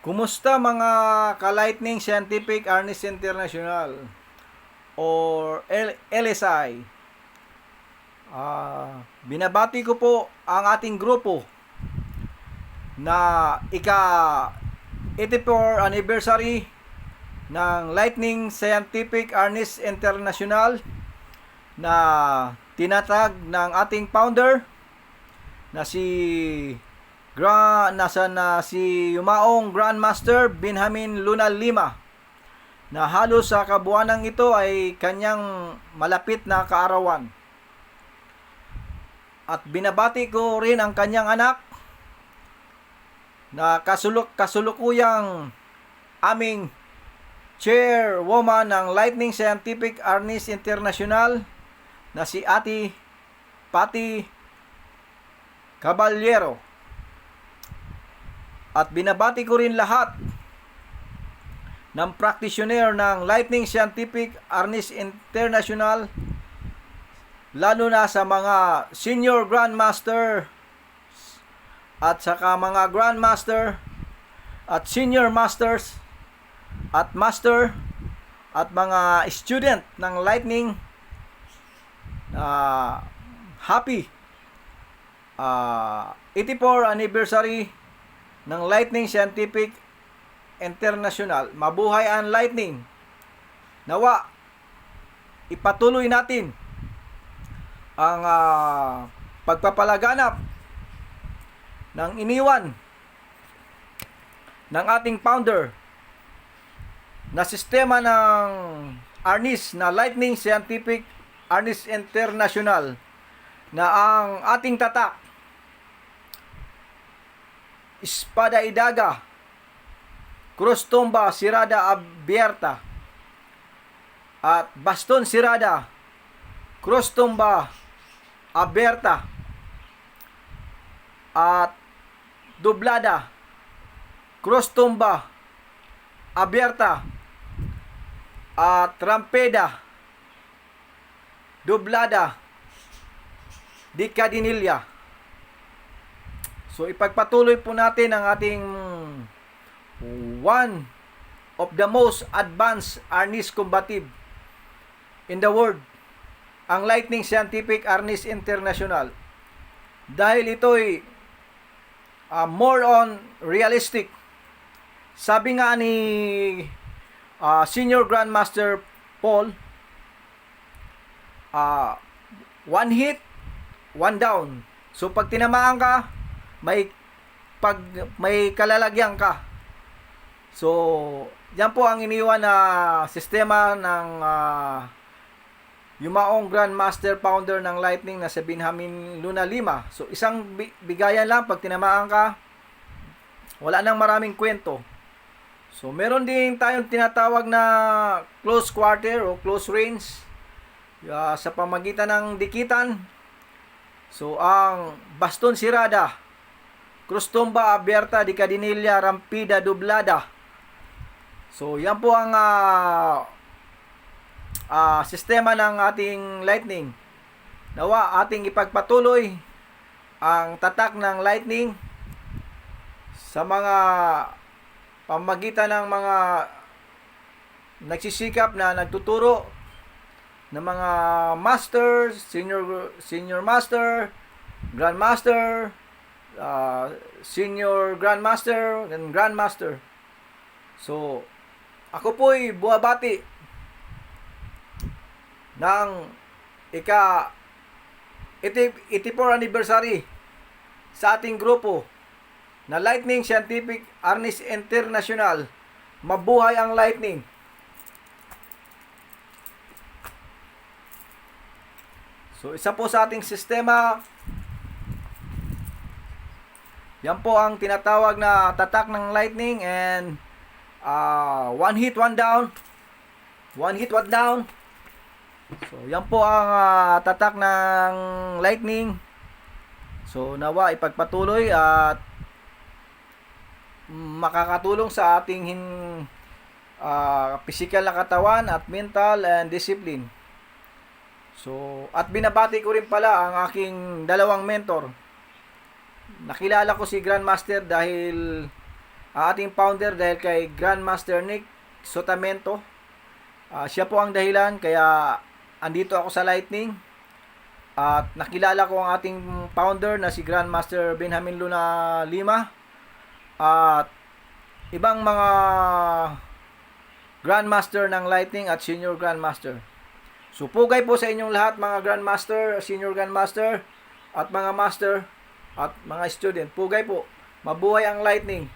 Kumusta mga ka-Lightning Scientific Arnis International or LSI? Binabati ko po ang ating grupo na ika-84 anniversary ng Lightning Scientific Arnis International na tinatag ng ating founder na si Yumaong Grandmaster Benjamin Lunal Lima, na halos sa kabuuan ito ay kanyang malapit na kaarawan. At binabati ko rin ang kanyang anak na kasulukuyang aming chairwoman ng Lightning Scientific Arnis International na si Ate Patty Caballero. At binabati ko rin lahat ng practitioner ng Lightning Scientific Arnis International, lalo na sa mga senior grandmaster at saka mga grandmaster at senior masters at master at mga student ng Lightning. Happy 84 anniversary ng Lightning Scientific International. Mabuhay ang Lightning. Nawa ipatuloy natin ang pagpapalaganap ng iniwan ng ating founder na sistema ng Arnis na Lightning Scientific Arnis International, na ang ating tatak espada idaga, cruz tumba sirada abierta, at baston sirada, cruz tumba abierta, at doblada, cruz tumba abierta, at trampeda doblada di cadinilla. So ipagpatuloy po natin ang ating one of the most advanced Arnis combative in the world, ang Lightning Scientific Arnis International, dahil ito'y more on realistic. Sabi nga ni Senior Grandmaster Paul, one hit, one down. So pag tinamaan ka, may kalalagyan ka. So yan po ang iniwan na sistema ng Yumaong Grandmaster founder ng Lightning na si Benjamin Lunal Lima. So isang bigayan lang, pag tinamaan ka, wala nang maraming kwento. So meron din tayong tinatawag na close quarter o close range, sa pamagitan ng dikitan. So ang baston sirada, cruz tumba abierta di cadinilla, rampida doblada. So yan po ang sistema ng ating Lightning. Nawa ating ipagpatuloy ang tatak ng Lightning sa mga pamagitan ng mga nagsisikap na nagtuturo ng mga master, senior master, grandmaster, senior grandmaster, and grandmaster. So ako po'y buwabati ng ika-84 anniversary sa ating grupo na Lightning Scientific Arnis International. Mabuhay ang Lightning. So isa po sa ating sistema, yan po ang tinatawag na tatak ng Lightning, and one hit, one down. One hit, one down. So yan po ang tatak ng Lightning. So nawa ipagpatuloy at makakatulong sa ating physical na katawan at mental and discipline. So at binabati ko rin pala ang aking dalawang mentor. Nakilala ko si Grandmaster dahil ang ating founder dahil kay Grandmaster Nick Sotamento. Siya po ang dahilan kaya andito ako sa Lightning. At nakilala ko ang ating founder na si Grandmaster Benjamin Luna Lima. At ibang mga Grandmaster ng Lightning at Senior Grandmaster. So pugay po sa inyong lahat mga Grandmaster, Senior Grandmaster, at mga Master, at mga student. Pugay po. Mabuhay ang Lightning.